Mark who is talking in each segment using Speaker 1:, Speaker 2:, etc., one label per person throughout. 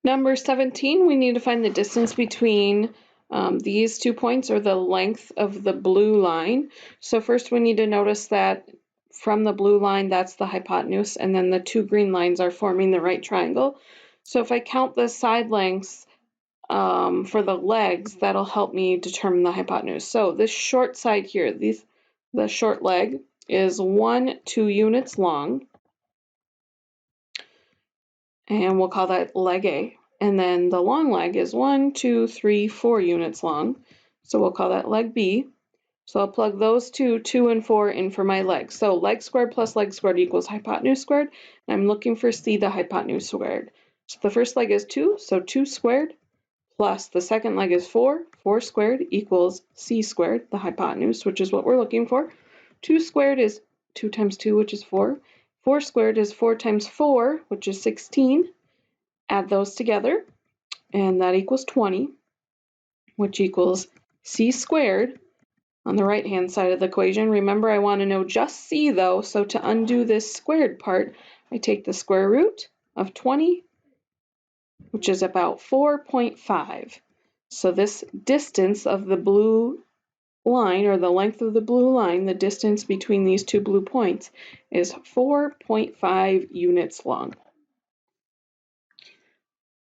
Speaker 1: Number 17, we need to find the distance between these 2 points, or the length of the blue line. So first we need to notice that from the blue line, that's the hypotenuse, and then the 2 green lines are forming the right triangle. So if I count the side lengths for the legs, that'll help me determine the hypotenuse. So this short side here, the short leg is 2 units long, and we'll call that leg A. And then the long leg is 4 units long, so we'll call that leg B. So I'll plug those 2 and 4 in for my legs. So leg squared plus leg squared equals hypotenuse squared, and I'm looking for C, the hypotenuse squared. So the first leg is 2, so 2 squared, plus the second leg is 4, 4 squared equals C squared, the hypotenuse, which is what we're looking for. 2 squared is 2 times 2, which is 4. 4 squared is 4 times 4, which is 16. Add those together, and that equals 20, which equals C squared on the right-hand side of the equation. Remember, I want to know just C, though, so to undo this squared part, I take the square root of 20, which is about 4.5. So this distance of the blue line, or the length of the blue line, the distance between these 2 blue points, is 4.5 units long.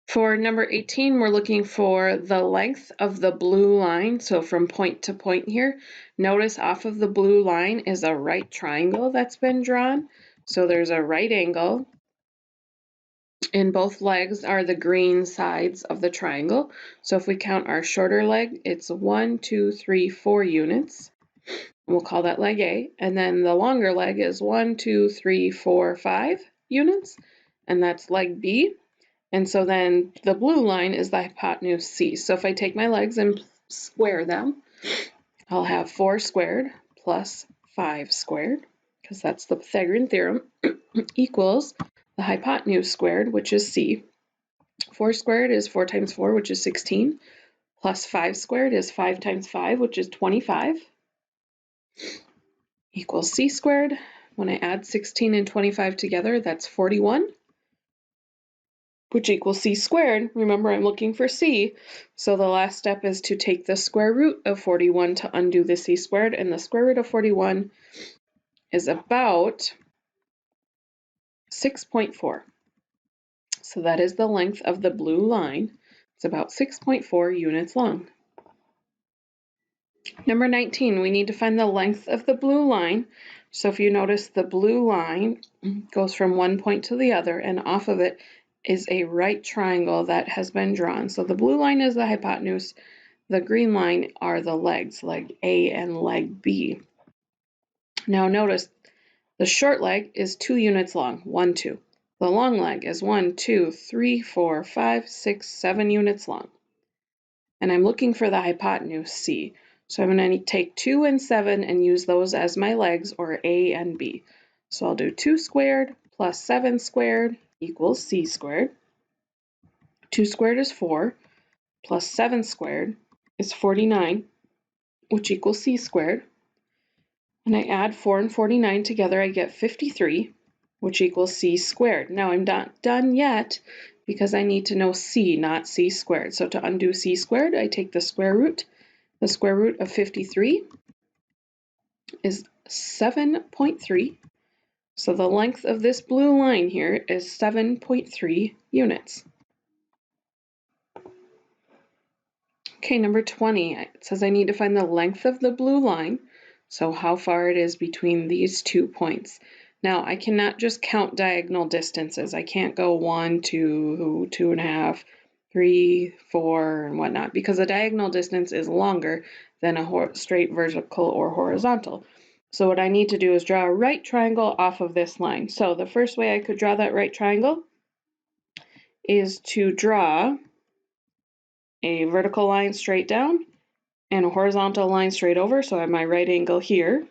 Speaker 1: For number 18, we're looking for the length of the blue line. So from point to point here, notice off of the blue line is a right triangle that's been drawn. So there's a right angle, and both legs are the green sides of the triangle. So if we count our shorter leg, it's 1, 2, 3, 4 units. We'll call that leg A. And then the longer leg is 1, 2, 3, 4, 5 units, and that's leg B. And so then the blue line is the hypotenuse C. So if I take my legs and square them, I'll have 4 squared plus 5 squared, because that's the Pythagorean theorem, equals the hypotenuse squared, which is C. 4 squared is 4 times 4, which is 16, plus 5 squared is 5 times 5, which is 25, equals C squared. When I add 16 and 25 together, that's 41. Which equals C squared. Remember, I'm looking for C, so the last step is to take the square root of 41 to undo the C squared, and the square root of 41 is about 6.4. So that is the length of the blue line. It's about 6.4 units long. Number 19, we need to find the length of the blue line. So if you notice, the blue line goes from one point to the other, and off of it is a right triangle that has been drawn. So the blue line is the hypotenuse, the green line are the legs, leg A and leg B. Now notice the short leg is 2 units long, 1, 2. The long leg is 1, 2, 3, 4, 5, 6, 7 units long. And I'm looking for the hypotenuse C. So I'm going to take 2 and 7 and use those as my legs, or A and B. So I'll do 2 squared plus 7 squared equals C squared. 2 squared is 4, plus 7 squared is 49, which equals C squared. And I add 4 and 49 together, I get 53, which equals C squared. Now I'm not done yet, because I need to know C, not C squared. So to undo C squared, I take the square root. The square root of 53 is 7.3. So the length of this blue line here is 7.3 units. Okay, number 20, it says I need to find the length of the blue line, so how far it is between these 2 points. Now, I cannot just count diagonal distances. I can't go 1, 2, 2.5, 3, 4, and whatnot, because a diagonal distance is longer than a straight vertical or horizontal. So what I need to do is draw a right triangle off of this line. So the first way I could draw that right triangle is to draw a vertical line straight down and a horizontal line straight over, so I have my right angle here.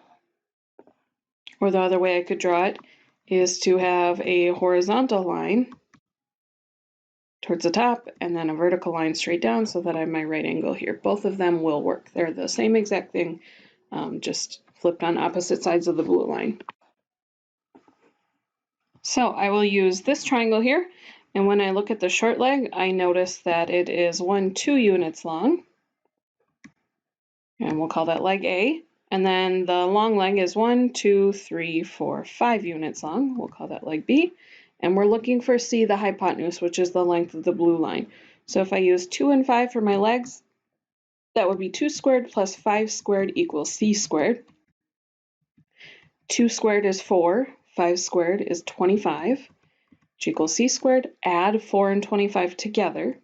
Speaker 1: Or the other way I could draw it is to have a horizontal line towards the top and then a vertical line straight down, so that I have my right angle here. Both of them will work. They're the same exact thing, just flipped on opposite sides of the blue line. So I will use this triangle here And when I look at the short leg, I notice that it is 2 units long. And we'll call that leg A. And then the long leg is 5 units long. We'll call that leg B. And we're looking for C, the hypotenuse, which is the length of the blue line. So if I use 2 and 5 for my legs, that would be 2 squared plus 5 squared equals C squared. 2 squared is 4, 5 squared is 25, which equals C squared. Add 4 and 25 together,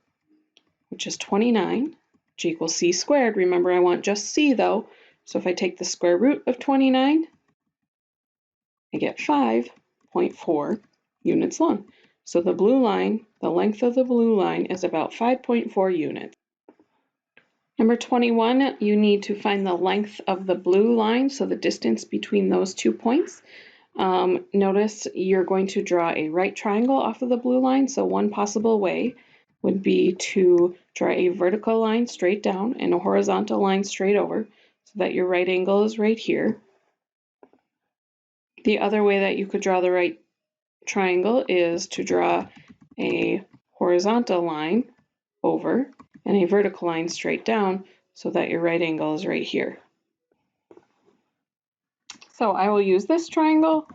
Speaker 1: which is 29, which equals C squared. Remember, I want just C though, so if I take the square root of 29, I get 5.4 units long. So the blue line, the length of the blue line is about 5.4 units. Number 21, you need to find the length of the blue line, so the distance between those 2 points. Notice you're going to draw a right triangle off of the blue line, so one possible way would be to draw a vertical line straight down and a horizontal line straight over, so that your right angle is right here. The other way that you could draw the right triangle is to draw a horizontal line over and a vertical line straight down, so that your right angle is right here. So I will use this triangle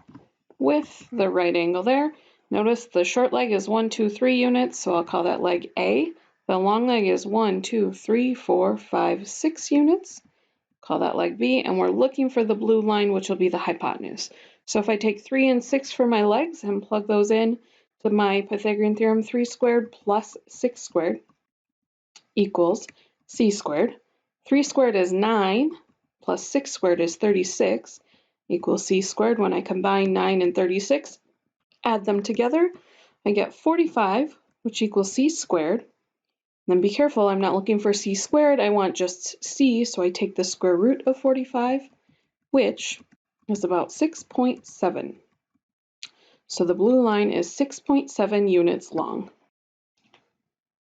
Speaker 1: with the right angle there. Notice the short leg is 1, 2, 3 units, so I'll call that leg A. The long leg is 1, 2, 3, 4, 5, 6 units. Call that leg B, and we're looking for the blue line, which will be the hypotenuse. So if I take 3 and 6 for my legs and plug those in to my Pythagorean theorem, 3 squared plus 6 squared equals C squared. 3 squared is 9, plus 6 squared is 36, equals C squared. When I combine 9 and 36, add them together, I get 45, which equals C squared. Then be careful, I'm not looking for C squared, I want just C, so I take the square root of 45, which is about 6.7. So the blue line is 6.7 units long.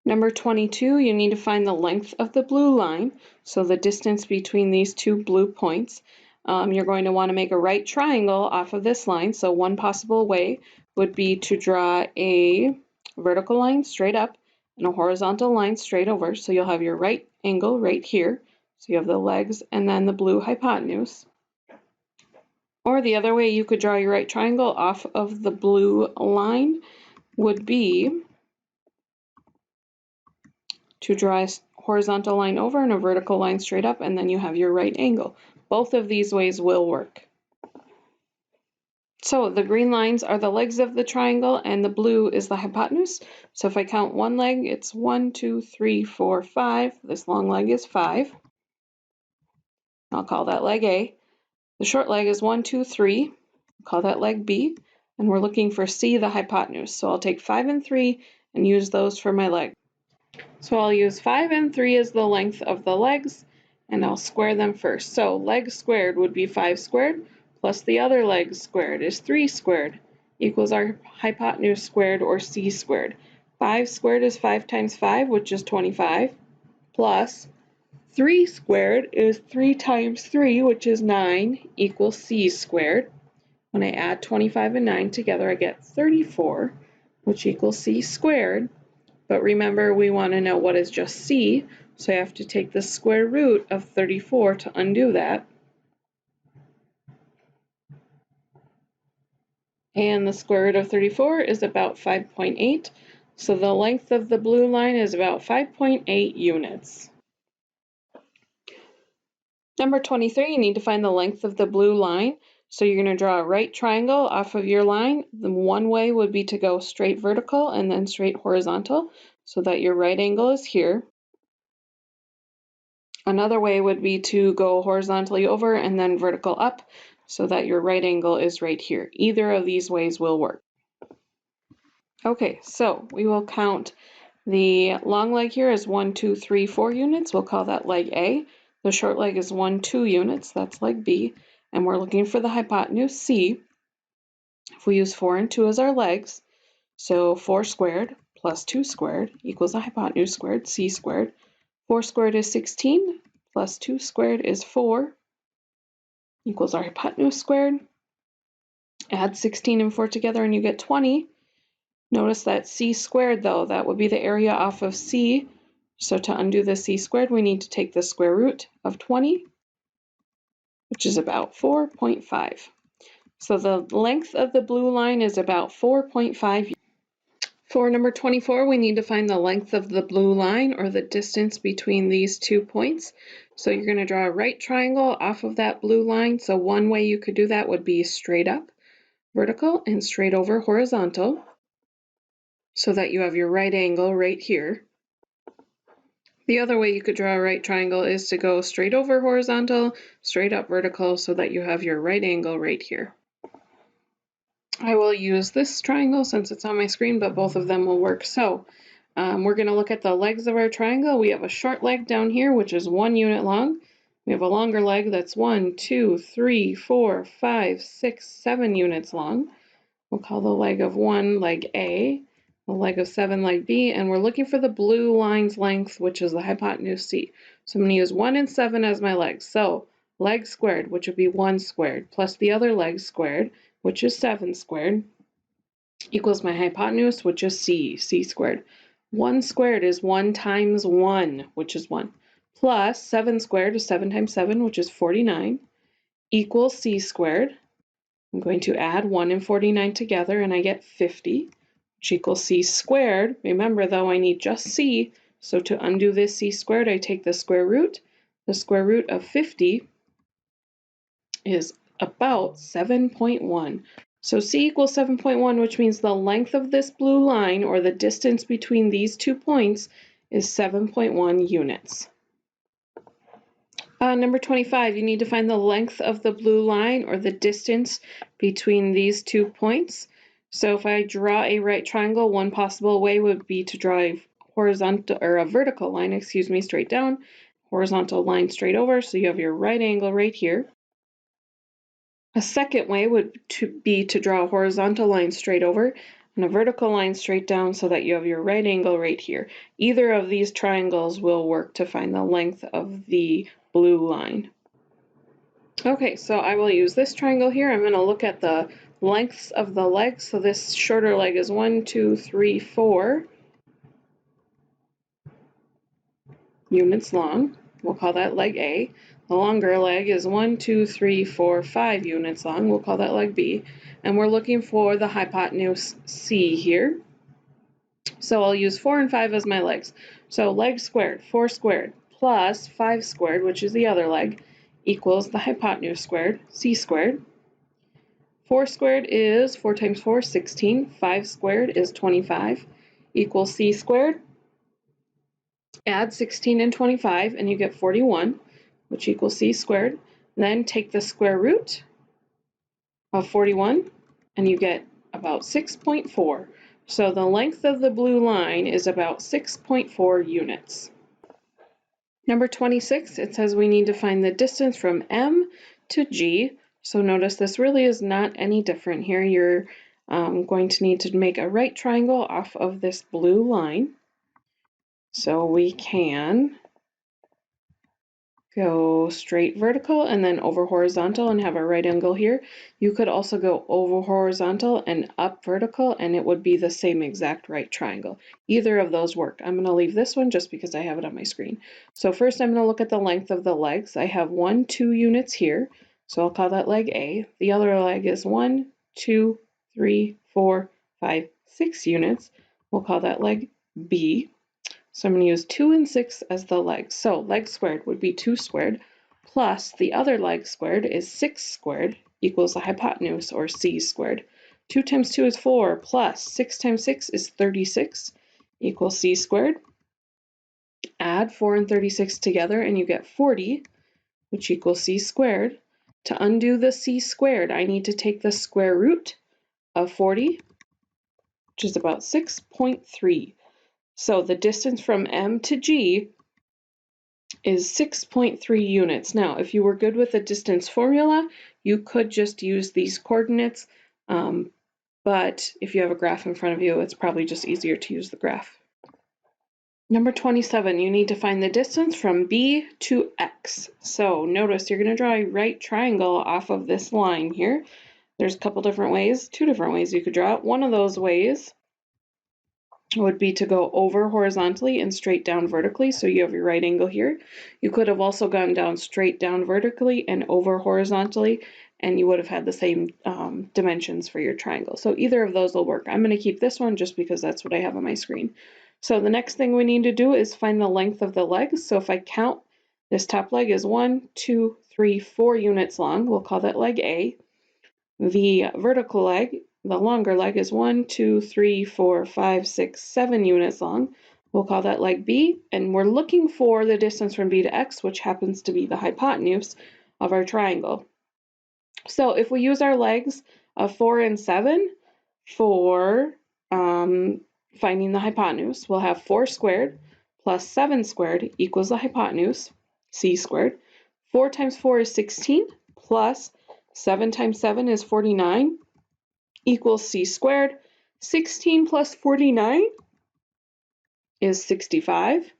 Speaker 1: Number 22, you need to find the length of the blue line, so the distance between these two blue points. You're going to want to make a right triangle off of this line, so one possible way would be to draw a vertical line straight up and a horizontal line straight over, so you'll have your right angle right here, so you have the legs and then the blue hypotenuse. Or the other way you could draw your right triangle off of the blue line would be to draw a horizontal line over and a vertical line straight up, and then you have your right angle. Both of these ways will work. So the green lines are the legs of the triangle and the blue is the hypotenuse. So if I count one leg, it's 1, 2, 3, 4, 5. This long leg is 5. I'll call that leg A. The short leg is 1, 2, 3. I'll call that leg B. And we're looking for C, the hypotenuse. So I'll take 5 and 3 and use those for my leg. So I'll use 5 and 3 as the length of the legs, and I'll square them first. So leg squared would be 5 squared, plus the other leg squared is 3 squared, equals our hypotenuse squared, or C squared. 5 squared is 5 times 5, which is 25, plus 3 squared is 3 times 3, which is 9, equals C squared. When I add 25 and 9 together, I get 34, which equals C squared. But remember, we want to know what is just C, so I have to take the square root of 34 to undo that. And the square root of 34 is about 5.8, so the length of the blue line is about 5.8 units. Number 23, you need to find the length of the blue line. So you're going to draw a right triangle off of your line. The one way would be to go straight vertical and then straight horizontal, so that your right angle is here. Another way would be to go horizontally over and then vertical up, so that your right angle is right here. Either of these ways will work. Okay, so we will count the long leg here is 1, 2, 3, 4 units. We'll call that leg A. The short leg is 1, 2 units. That's leg B. And we're looking for the hypotenuse C. If we use 4 and 2 as our legs, so 4 squared plus 2 squared equals the hypotenuse squared, C squared. 4 squared is 16, plus 2 squared is 4, equals our hypotenuse squared. Add 16 and 4 together and you get 20. Notice that c squared though, that would be the area off of c. So to undo the c squared, we need to take the square root of 20, which is about 4.5. So the length of the blue line is about 4.5. For number 24, we need to find the length of the blue line, or the distance between these 2 points. So you're going to draw a right triangle off of that blue line. So one way you could do that would be straight up, vertical, and straight over horizontal, so that you have your right angle right here. The other way you could draw a right triangle is to go straight over horizontal, straight up vertical, so that you have your right angle right here. I will use this triangle since it's on my screen, but both of them will work. So we're going to look at the legs of our triangle. We have a short leg down here, which is 1 unit long. We have a longer leg that's 1, 2, 3, 4, 5, 6, 7 units long. We'll call the leg of 1 leg A, the leg of 7 leg B, and we're looking for the blue line's length, which is the hypotenuse C. So I'm going to use 1 and 7 as my legs. So leg squared, which would be 1 squared, plus the other leg squared, which is 7 squared, equals my hypotenuse, which is c squared. 1 squared is 1 times 1, which is 1, plus 7 squared is 7 times 7, which is 49, equals c squared. I'm going to add 1 and 49 together, and I get 50, which equals c squared. Remember, though, I need just c, so to undo this c squared, I take the square root. The square root of 50 is about 7.1. So c equals 7.1, which means the length of this blue line, or the distance between these 2 points, is 7.1 units. Number 25, you need to find the length of the blue line, or the distance between these 2 points. So if I draw a right triangle, one possible way would be to draw a horizontal, or a vertical line, excuse me, straight down, horizontal line straight over, so you have your right angle right here. A second way would be to draw a horizontal line straight over and a vertical line straight down, so that you have your right angle right here. Either of these triangles will work to find the length of the blue line. Okay, so I will use this triangle here. I'm going to look at the lengths of the legs. So this shorter leg is 1, 2, 3, 4 units long. We'll call that leg A. The longer leg is 1, 2, 3, 4, 5 units long. We'll call that leg B. And we're looking for the hypotenuse C here. So I'll use 4 and 5 as my legs. So leg squared, 4 squared, plus 5 squared, which is the other leg, equals the hypotenuse squared, C squared. 4 squared is 4 times 4, 16. 5 squared is 25, equals C squared. Add 16 and 25, and you get 41, which equals c squared. Then take the square root of 41, and you get about 6.4. So the length of the blue line is about 6.4 units. Number 26, it says we need to find the distance from M to G. So notice this really is not any different here. You're going to need to make a right triangle off of this blue line. So we can go straight vertical and then over horizontal and have a right angle here. You could also go over horizontal and up vertical, and it would be the same exact right triangle. Either of those work. I'm going to leave this one just because I have it on my screen. So first I'm going to look at the length of the legs. I have 1, 2 units here, so I'll call that leg A. The other leg is 1, 2, 3, 4, 5, 6 units. We'll call that leg B. So I'm going to use 2 and 6 as the legs. So leg squared would be 2 squared, plus the other leg squared is 6 squared, equals the hypotenuse, or c squared. 2 times 2 is 4, plus 6 times 6 is 36, equals c squared. Add 4 and 36 together, and you get 40, which equals c squared. To undo the c squared, I need to take the square root of 40, which is about 6.3. So the distance from M to G is 6.3 units. Now, if you were good with the distance formula, you could just use these coordinates, but if you have a graph in front of you, it's probably just easier to use the graph. Number 27, you need to find the distance from B to X. So notice you're going to draw a right triangle off of this line here. There's a couple different ways, 2 different ways you could draw it. One of those ways would be to go over horizontally and straight down vertically. So you have your right angle here. You could have also gone down straight down vertically and over horizontally, and you would have had the same dimensions for your triangle. So either of those will work. I'm going to keep this one just because that's what I have on my screen. So the next thing we need to do is find the length of the legs. So if I count, this top leg is 1, 2, 3, 4 units long. We'll call that leg A. The vertical leg, the longer leg, is 1, 2, 3, 4, 5, 6, 7 units long. We'll call that leg B, and we're looking for the distance from B to X, which happens to be the hypotenuse of our triangle. So if we use our legs of 4 and 7 for finding the hypotenuse, we'll have 4 squared plus 7 squared equals the hypotenuse, C squared. 4 times 4 is 16 plus 7 times 7 is 49 equals C squared. 16 plus 49 is 65,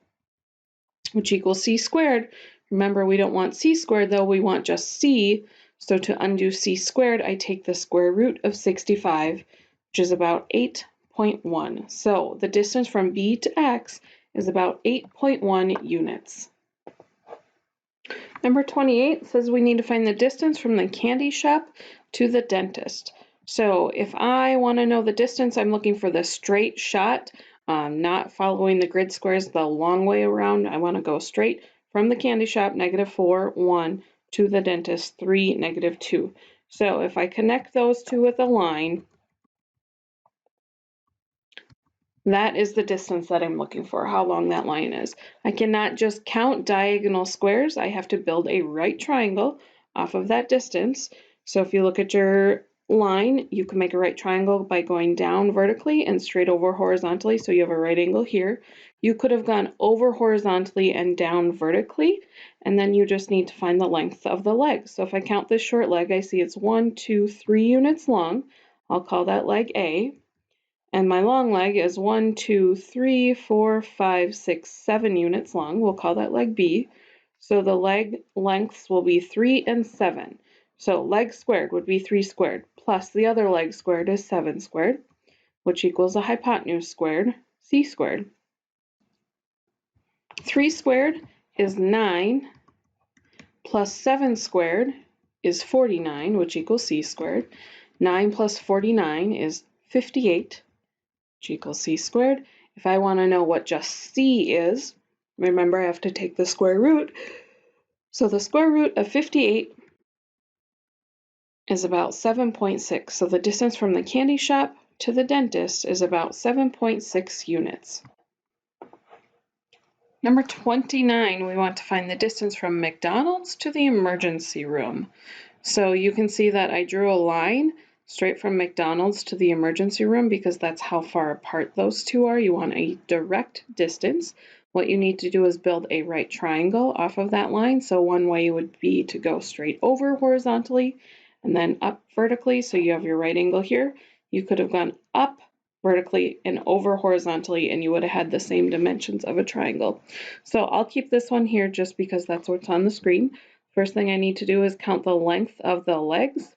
Speaker 1: which equals C squared. Remember, we don't want C squared though, we want just C. So to undo C squared, I take the square root of 65, which is about 8.1. So the distance from B to X is about 8.1 units. Number 28 says we need to find the distance from the candy shop to the dentist. So if I want to know the distance, I'm looking for the straight shot, not following the grid squares the long way around. I want to go straight from the candy shop, -4, 1, to the dentist, 3, -2. So if I connect those two with a line, that is the distance that I'm looking for, how long that line is. I cannot just count diagonal squares. I have to build a right triangle off of that distance. So if you look at your line, you can make a right triangle by going down vertically and straight over horizontally. So you have a right angle here. You could have gone over horizontally and down vertically, and then you just need to find the length of the leg. So if I count this short leg, I see it's 1, 2, 3 units long. I'll call that leg A. And my long leg is 1, 2, 3, 4, 5, 6, 7 units long. We'll call that leg B. So the leg lengths will be 3 and 7. So leg squared would be 3 squared, plus the other leg squared is 7 squared, which equals the hypotenuse squared, C squared. 3 squared is 9, plus 7 squared is 49, which equals C squared. 9 plus 49 is 58. Which equals C squared. If I want to know what just C is, remember I have to take the square root. So the square root of 58 is about 7.6. So the distance from the candy shop to the dentist is about 7.6 units. Number 29, we want to find the distance from McDonald's to the emergency room. So you can see that I drew a line straight from McDonald's to the emergency room because that's how far apart those two are. You want a direct distance. What you need to do is build a right triangle off of that line. So one way would be to go straight over horizontally and then up vertically. So you have your right angle here. You could have gone up vertically and over horizontally, and you would have had the same dimensions of a triangle. So I'll keep this one here just because that's what's on the screen. First thing I need to do is count the length of the legs.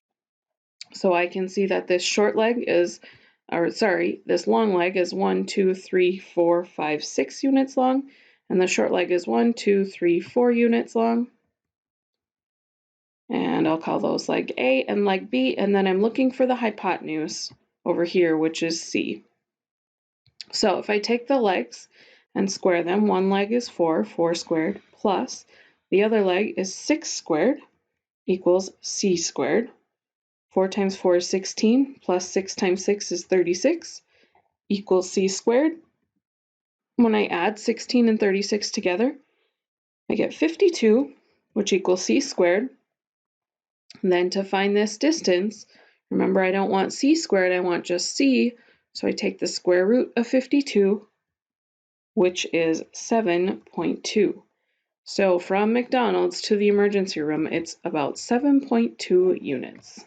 Speaker 1: So I can see that this short leg is, this long leg is 1, 2, 3, 4, 5, 6 units long, and the short leg is 1, 2, 3, 4 units long. And I'll call those leg A and leg B, and then I'm looking for the hypotenuse over here, which is C. So if I take the legs and square them, one leg is 4, 4 squared, plus the other leg is 6 squared equals C squared. 4 times 4 is 16, plus 6 times 6 is 36, equals C squared. When I add 16 and 36 together, I get 52, which equals C squared. And then to find this distance, remember I don't want C squared, I want just C, so I take the square root of 52, which is 7.2. So from McDonald's to the emergency room, it's about 7.2 units.